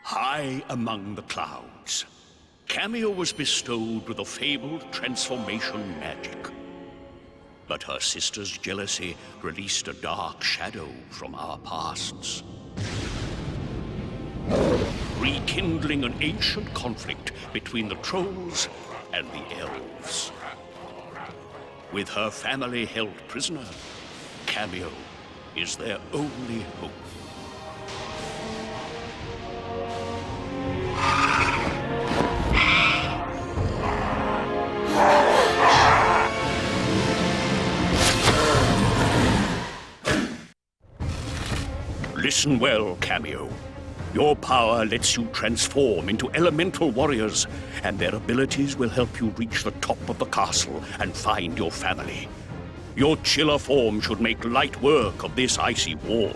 High among the clouds, Kameo was bestowed with a fabled transformation magic. But her sister's jealousy released a dark shadow from our pasts, rekindling an ancient conflict between the trolls and the elves. With her family held prisoner, Kameo is their only hope. Listen well, Kameo. Your power lets you transform into elemental warriors, and their abilities will help you reach the top of the castle and find your family. Your chiller form should make light work of this icy wall.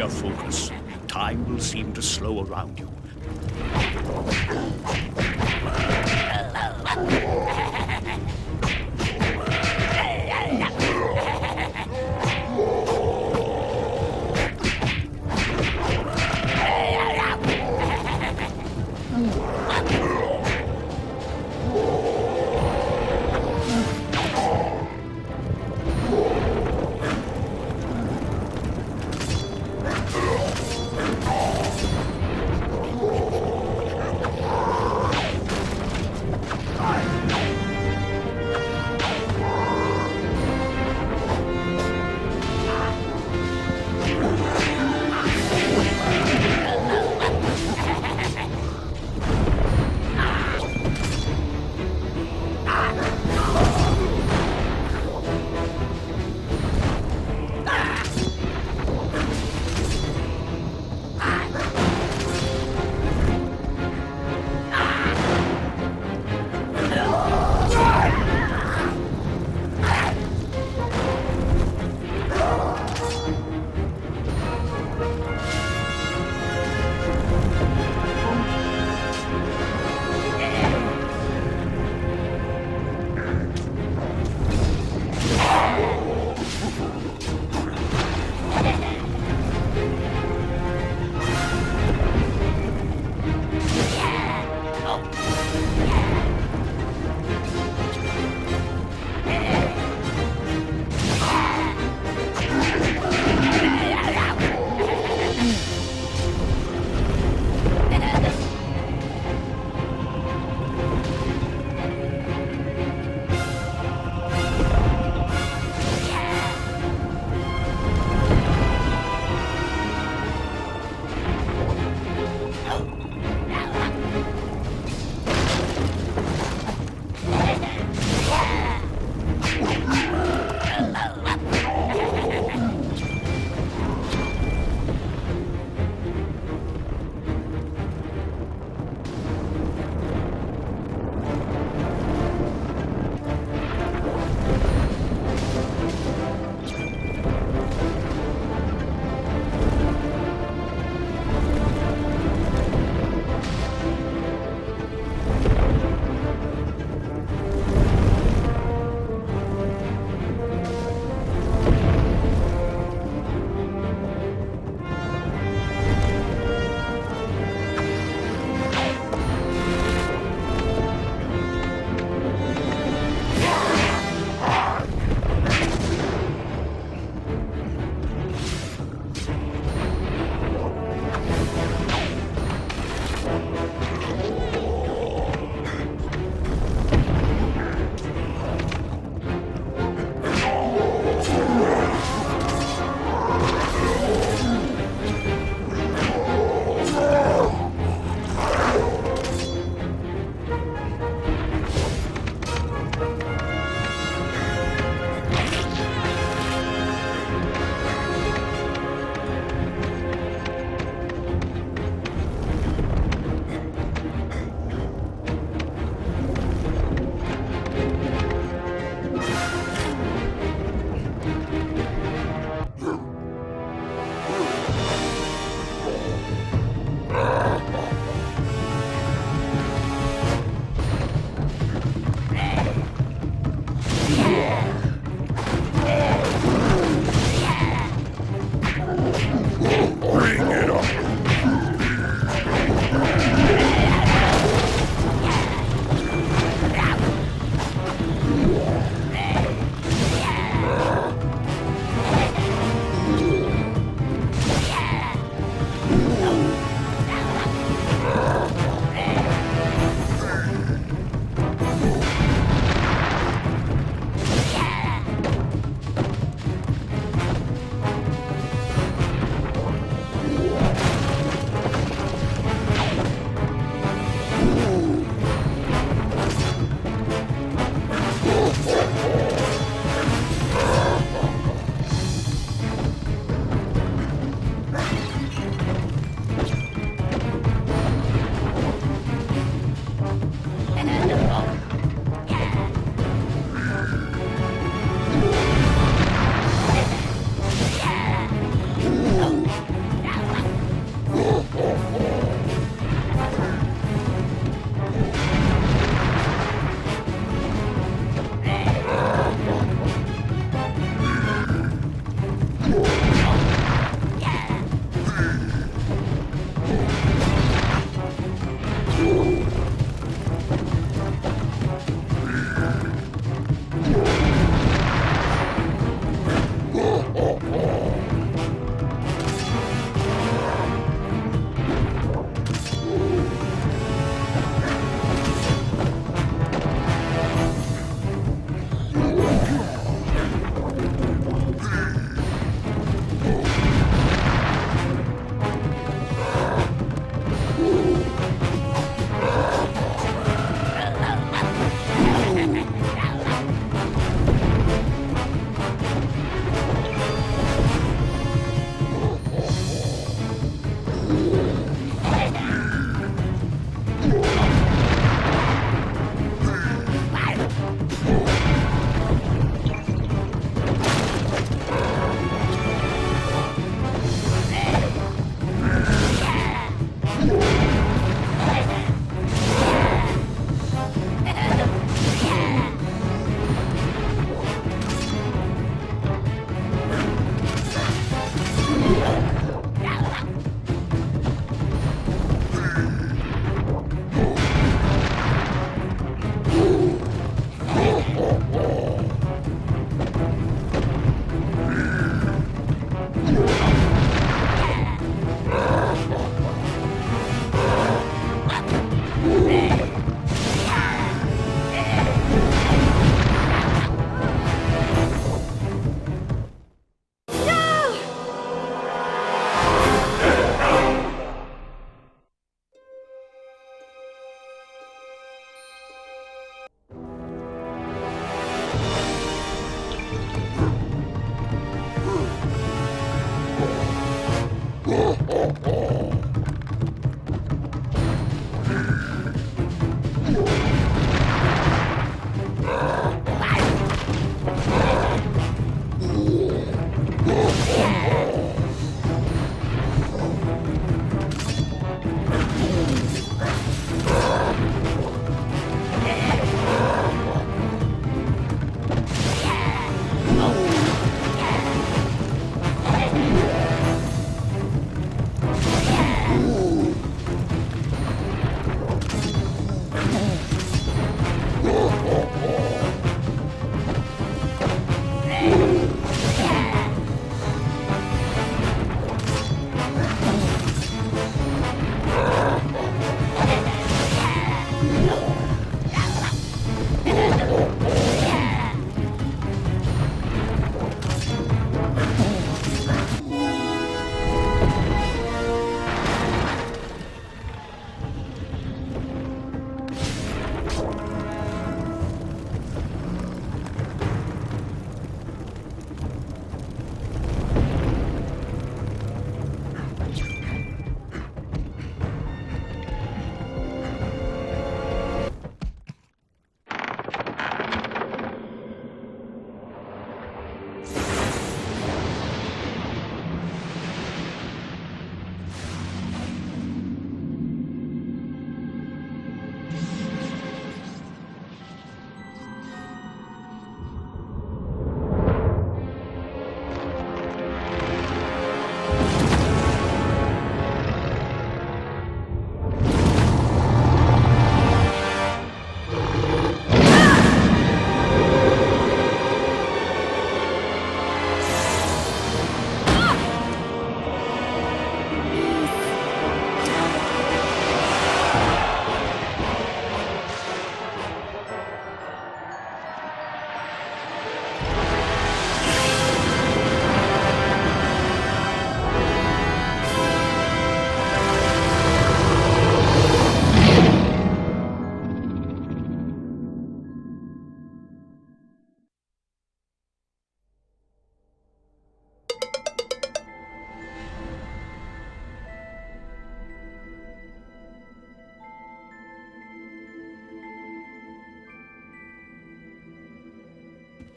clear focus, time will seem to slow around you.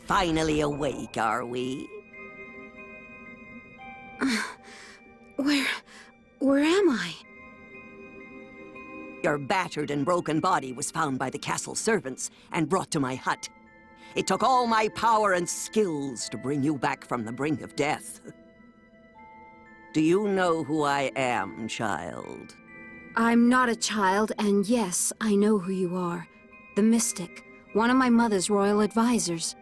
Finally awake, are we? Where am I? Your battered and broken body was found by the castle servants and brought to my hut. It took all my power and skills to bring you back from the brink of death. Do you know who I am, child? I'm not a child, and yes, I know who you are. The Mystic, one of my mother's royal advisors.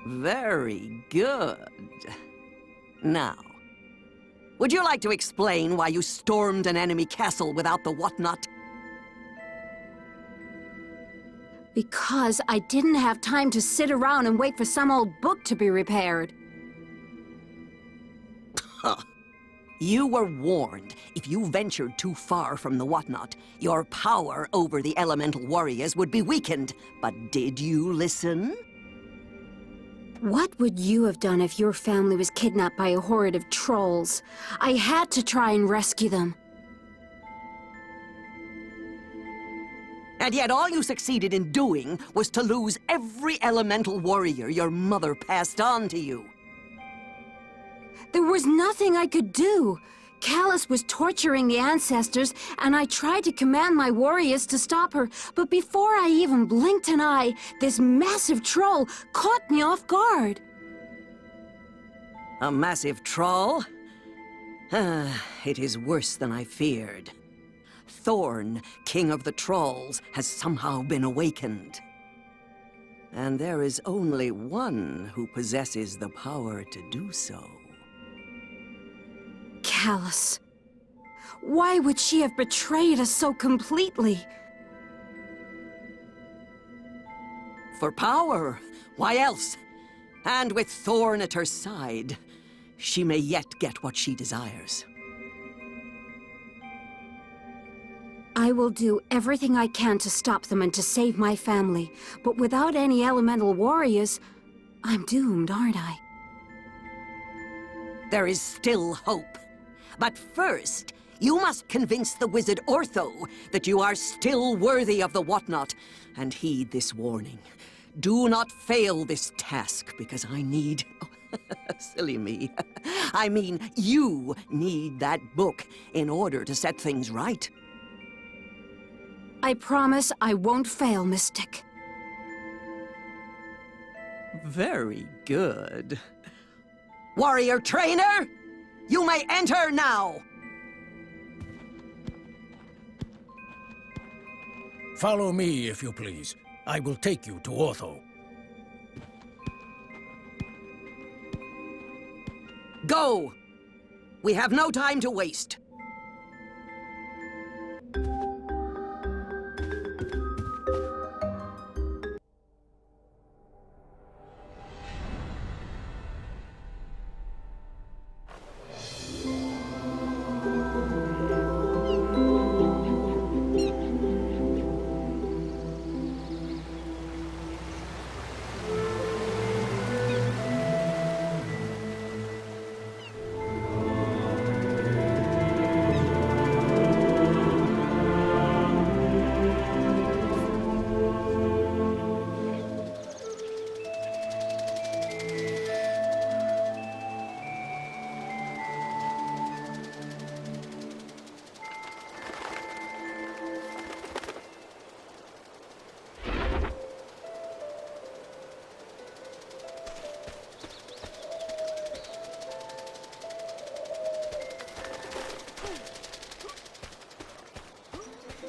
Very good. Now, would you like to explain why you stormed an enemy castle without the whatnot? Because I didn't have time to sit around and wait for some old book to be repaired. You were warned. If you ventured too far from the whatnot, your power over the elemental warriors would be weakened. But did you listen? What would you have done if your family was kidnapped by a horde of trolls? I had to try and rescue them. And yet all you succeeded in doing was to lose every elemental warrior your mother passed on to you. There was nothing I could do. Callus was torturing the ancestors, and I tried to command my warriors to stop her, but before I even blinked an eye, this massive troll caught me off guard. A massive troll? It is worse than I feared. Thorn, king of the trolls, has somehow been awakened. And there is only one who possesses the power to do so. Callus. Why would she have betrayed us so completely? For power. Why else? And with Thorn at her side, she may yet get what she desires. I will do everything I can to stop them and to save my family. But without any elemental warriors, I'm doomed, aren't I? There is still hope. But first, you must convince the wizard Ortho that you are still worthy of the whatnot. And heed this warning. Do not fail this task, because I need... Silly me. I mean, you need that book in order to set things right. I promise I won't fail, Mystic. Very good. Warrior trainer, you may enter now! Follow me, if you please. I will take you to Ortho. Go! We have no time to waste.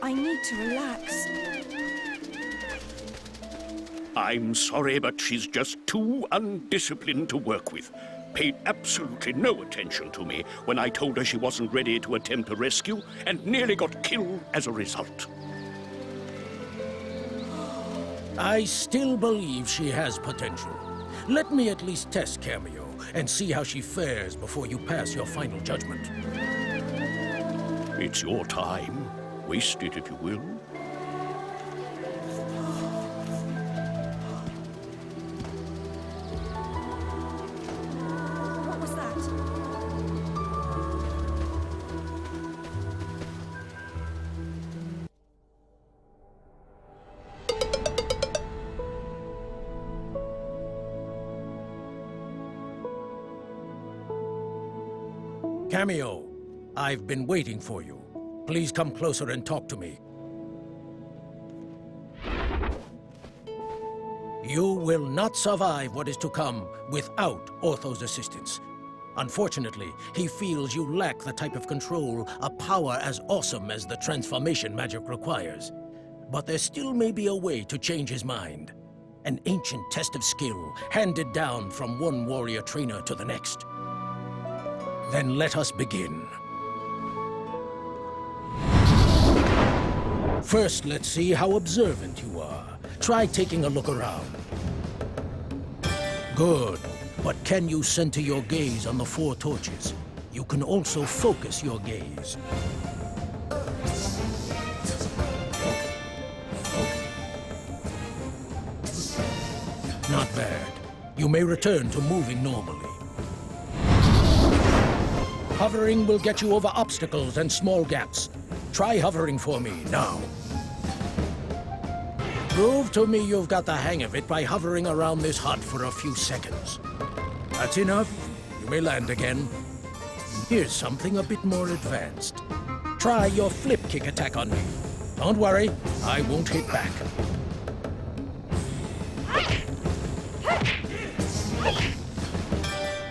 I need to relax. I'm sorry, but she's just too undisciplined to work with. Paid absolutely no attention to me when I told her she wasn't ready to attempt a rescue, and nearly got killed as a result. I still believe she has potential. Let me at least test Kameo and see how she fares before you pass your final judgment. It's your time. Waste it if you will. What was that? Kameo, I've been waiting for you. Please come closer and talk to me. You will not survive what is to come without Ortho's assistance. Unfortunately, he feels you lack the type of control, a power as awesome as the transformation magic requires. But there still may be a way to change his mind. An ancient test of skill, handed down from one warrior trainer to the next. Then let us begin. First, let's see how observant you are. Try taking a look around. Good. But can you center your gaze on the 4 torches? You can also focus your gaze. Not bad. You may return to moving normally. Hovering will get you over obstacles and small gaps. Try hovering for me, now. Prove to me you've got the hang of it by hovering around this hut for a few seconds. That's enough. You may land again. Here's something a bit more advanced. Try your flip kick attack on me. Don't worry, I won't hit back.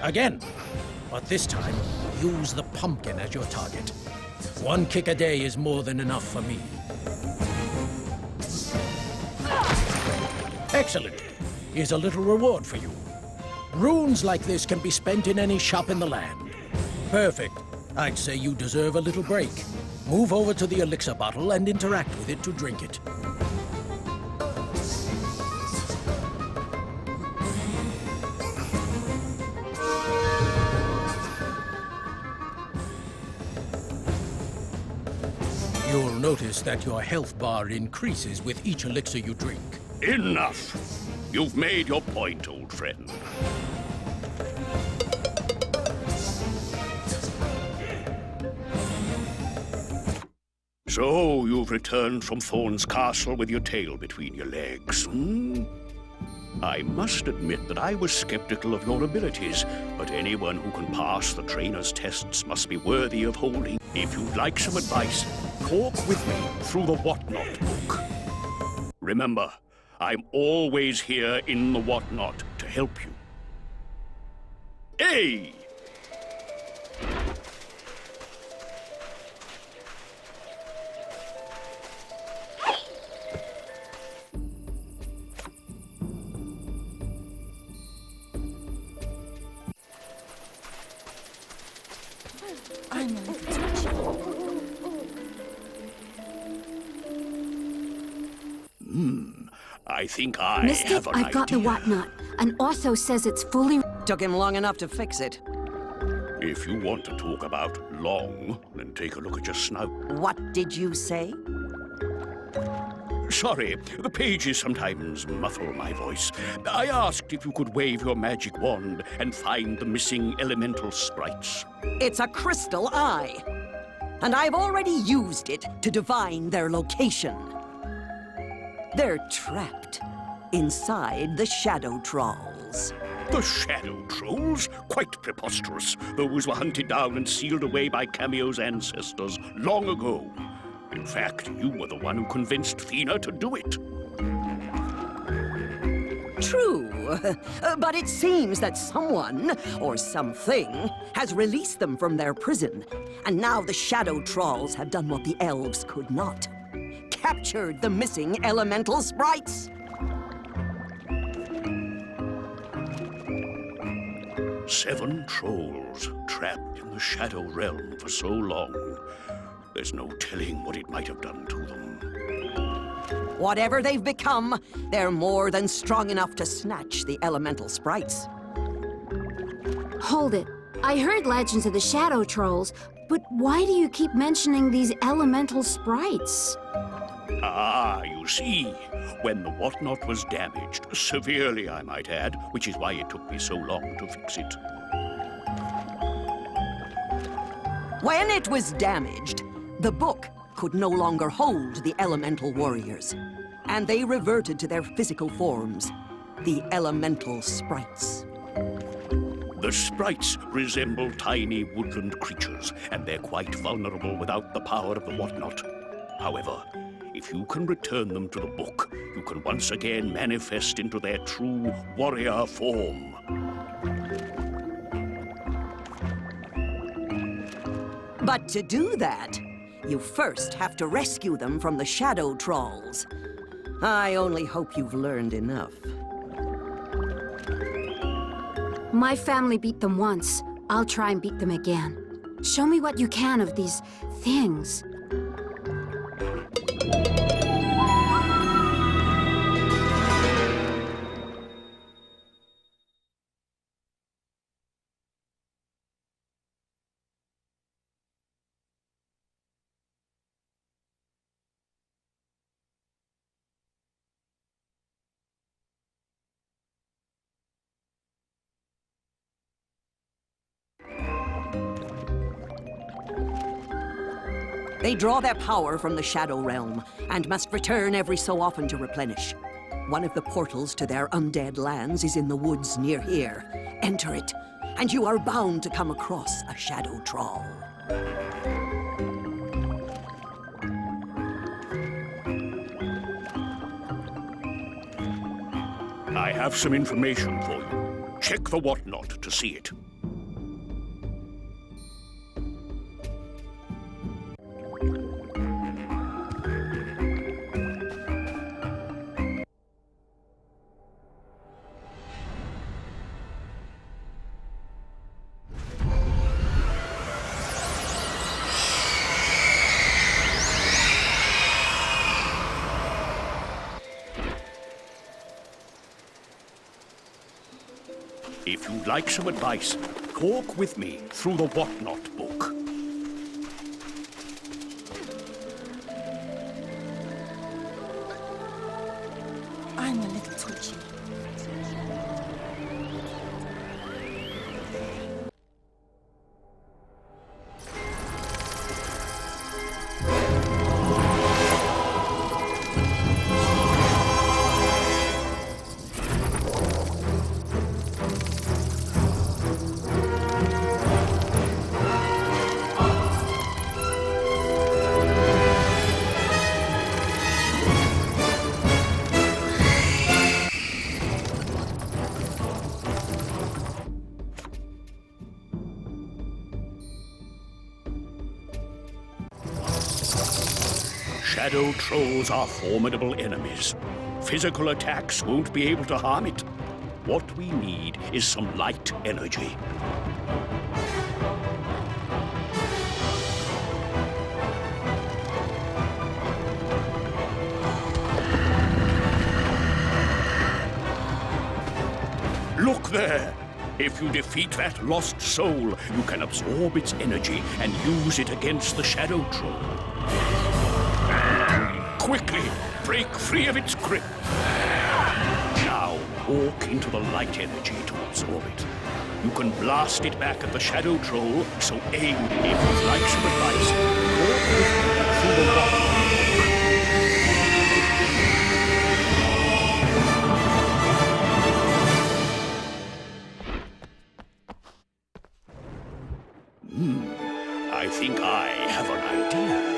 Again, but this time, use the pumpkin as your target. 1 kick a day is more than enough for me. Excellent. Here's a little reward for you. Runes like this can be spent in any shop in the land. Perfect. I'd say you deserve a little break. Move over to the elixir bottle and interact with it to drink it. You'll notice that your health bar increases with each elixir you drink. Enough! You've made your point, old friend. So, you've returned from Thorn's castle with your tail between your legs, hmm? I must admit that I was skeptical of your abilities, but anyone who can pass the trainer's tests must be worthy of holding. If you'd like some advice, talk with me through the Whatnot book. Remember, I'm always here in the Whatnot to help you. Hey! I'm a little touchy. I think I Mystic, have an I've got the idea. whatnot. And Ortho says it's fully... Took him long enough to fix it. If you want to talk about long, then take a look at your snout. What did you say? Sorry, the pages sometimes muffle my voice. I asked if you could wave your magic wand and find the missing elemental sprites. It's a crystal eye. And I've already used it to divine their location. They're trapped inside the Shadow Trolls. The Shadow Trolls? Quite preposterous. Those were hunted down and sealed away by Kameo's ancestors long ago. In fact, you were the one who convinced Fina to do it. True, but it seems that someone, or something, has released them from their prison. And now the Shadow Trolls have done what the elves could not. Captured the missing elemental sprites. Seven trolls trapped in the Shadow Realm for so long. There's no telling what it might have done to them. Whatever they've become, they're more than strong enough to snatch the elemental sprites. Hold it. I heard legends of the Shadow Trolls, but why do you keep mentioning these elemental sprites? Ah, you see, when the Whatnot was damaged, severely I might add, which is why it took me so long to fix it. When it was damaged, the book could no longer hold the elemental warriors, and they reverted to their physical forms, the elemental sprites. The sprites resemble tiny woodland creatures, and they're quite vulnerable without the power of the Whatnot. However, if you can return them to the book, you can once again manifest into their true warrior form. But to do that, you first have to rescue them from the shadow trolls. I only hope you've learned enough. My family beat them once. I'll try and beat them again. Show me what you can of these things. They draw their power from the Shadow Realm, and must return every so often to replenish. One of the portals to their undead lands is in the woods near here. Enter it, and you are bound to come across a Shadow Troll. I have some information for you. Check the whatnot to see it. If you'd like some advice, talk with me through the Whatnot book. I'm a little twitchy. Shadow trolls are formidable enemies. Physical attacks won't be able to harm it. What we need is some light energy. Look there! If you defeat that lost soul, you can absorb its energy and use it against the Shadow Troll. Quickly, break free of its grip. Now, walk into the light energy to absorb it. You can blast it back at the Shadow Troll, so aim. If you'd like some advice, walk with me through the rock. I think I have an idea.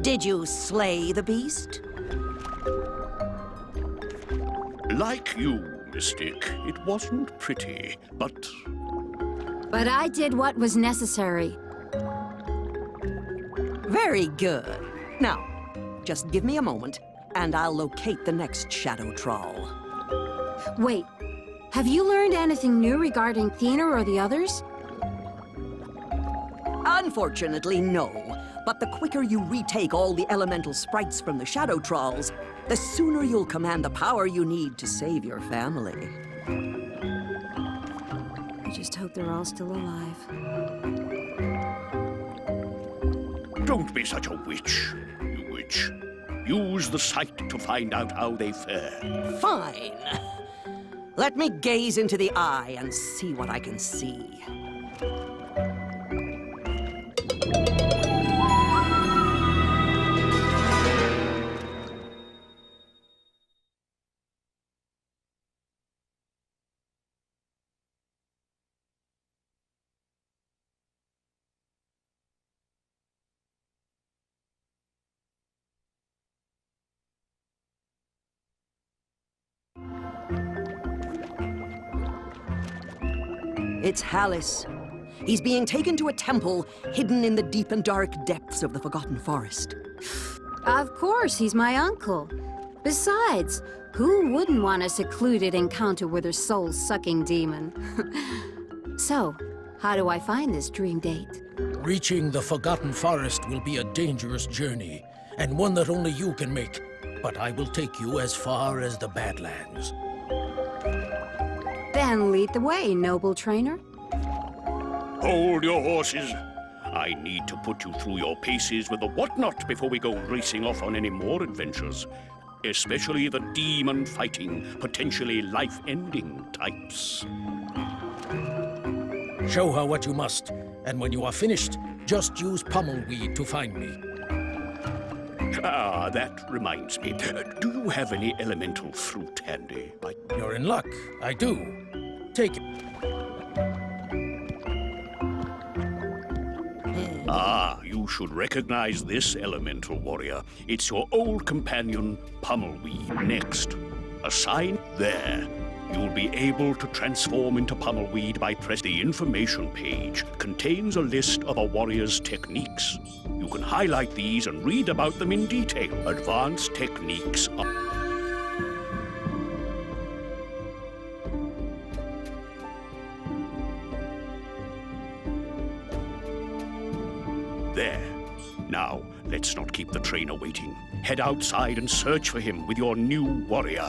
Did you slay the beast? Like you, Mystic, it wasn't pretty, but But I did what was necessary. Very good. Now, just give me a moment, and I'll locate the next Shadow Troll. Wait, have you learned anything new regarding Thena or the others? Unfortunately, no. But the quicker you retake all the elemental sprites from the Shadow Trolls, the sooner you'll command the power you need to save your family. I just hope they're all still alive. don't be such a witch, you witch. Use the sight to find out how they fare. Fine. Let me gaze into the eye and see what I can see. It's Hallis. He's being taken to a temple hidden in the deep and dark depths of the Forgotten Forest. Of course, he's my uncle. Besides, who wouldn't want a secluded encounter with a soul-sucking demon? So, how do I find this dream date? Reaching the Forgotten Forest will be a dangerous journey, and one that only you can make. But I will take you as far as the Badlands. Then lead the way, noble trainer. Hold your horses. I need to put you through your paces with the whatnot before we go racing off on any more adventures. Especially the demon-fighting, potentially life-ending types. Show her what you must, and when you are finished, just use pummelweed to find me. Ah, that reminds me. Do you have any elemental fruit handy? You're in luck. I do. Take it. Ah, you should recognize this elemental warrior. It's your old companion, Pummelweed. Next, a sign there. You'll be able to transform into Pummelweed by pressing the information page. Contains a list of a warrior's techniques. You can highlight these and read about them in detail. Advanced techniques are... There. Now, let's not keep the trainer waiting. Head outside and search for him with your new warrior.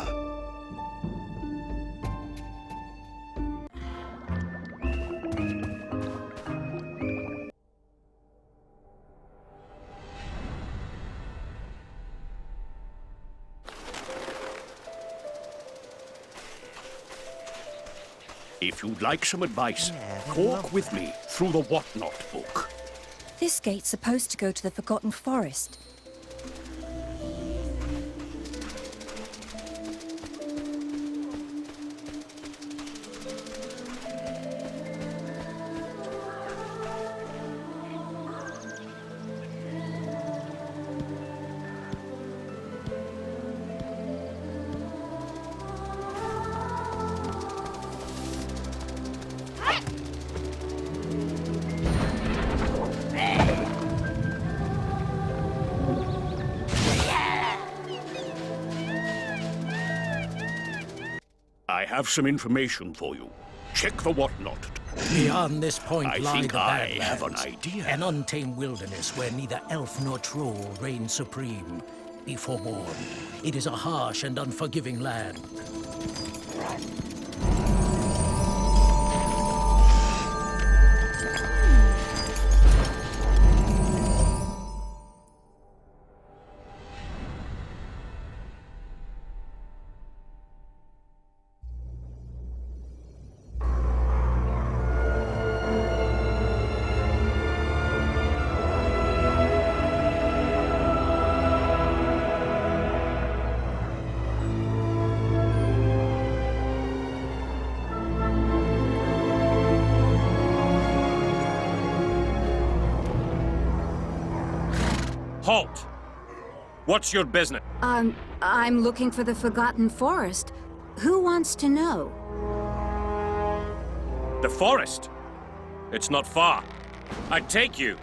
If you'd like some advice, walk with me through the Whatnot book. This gate's supposed to go to the Forgotten Forest. I have some information for you. Check the Whatnot. Beyond this point I lie think the I Badlands, have an idea. an untamed wilderness where neither elf nor troll reign supreme. Be forewarned, it is a harsh and unforgiving land. Halt! What's your business? I'm looking for the Forgotten Forest. Who wants to know? The forest? It's not far. I'd take you.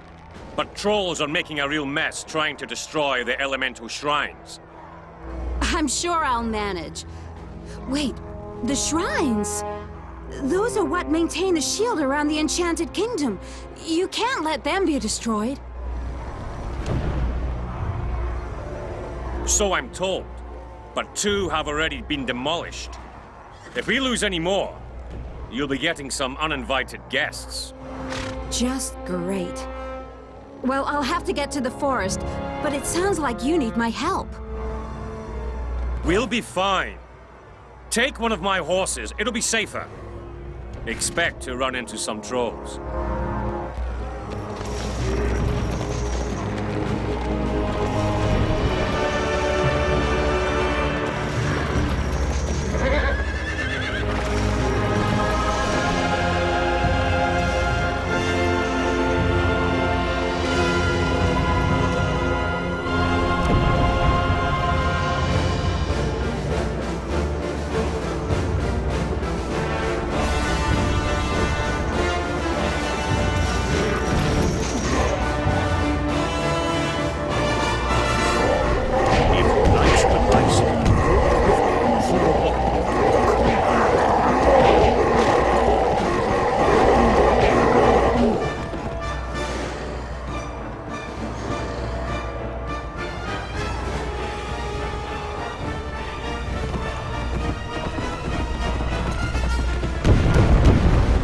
But trolls are making a real mess trying to destroy the elemental shrines. I'm sure I'll manage. Wait, the shrines? Those are what maintain the shield around the Enchanted Kingdom. You can't let them be destroyed. So I'm told. But 2 have already been demolished. If we lose any more, you'll be getting some uninvited guests. Just great. Well, I'll have to get to the forest, but it sounds like you need my help. We'll be fine. Take one of my horses, it'll be safer. Expect to run into some trolls.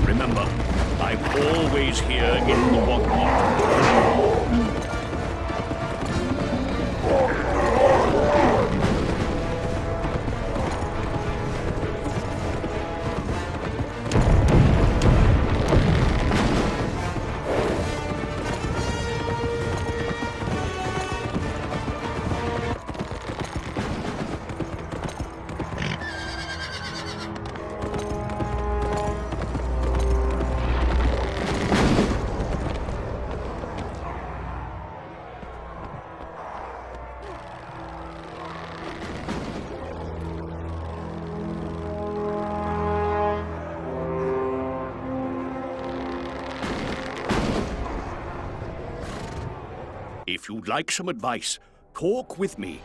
Remember, I'm always here in the whatnot. If you'd like some advice, talk with me